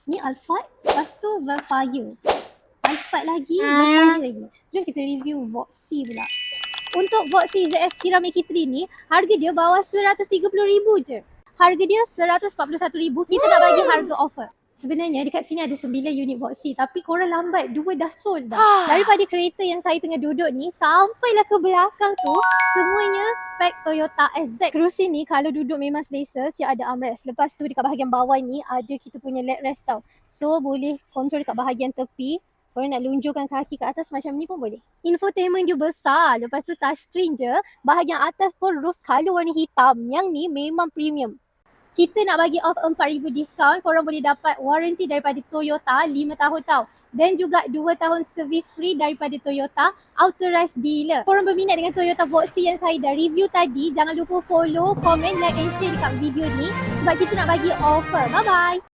Ni Alphard, lepas tu Velfire. Alphard lagi, Velfire lagi. Jom kita review Voxy pula. Untuk Voxy ZS Kirami K3 ni, harga dia bawah RM130,000 je. Harga dia RM141,000, kita nak bagi harga offer. Sebenarnya dekat sini ada 9 unit Voxy, tapi korang lambat, 2 dah sold dah. Daripada kereta yang saya tengah duduk ni, sampailah ke belakang tu, semuanya spek Toyota SZ. Kerusi ni kalau duduk memang selesa, siap ada armrest. Lepas tu dekat bahagian bawah ni ada kita punya leg rest tau. So boleh control dekat bahagian tepi. Korang nak lunjurkan kaki ke atas macam ni pun boleh. Infotainment dia besar. Lepas tu touchscreen je. Bahagian atas pun roof color warna hitam. Yang ni memang premium. Kita nak bagi off 4,000 diskaun. Korang boleh dapat warranty daripada Toyota 5 tahun tau. Dan juga 2 tahun service free daripada Toyota authorized dealer. Korang berminat dengan Toyota Voxy yang saya dah review tadi, jangan lupa follow, komen, like and share dekat video ni. Sebab kita nak bagi offer. Bye bye.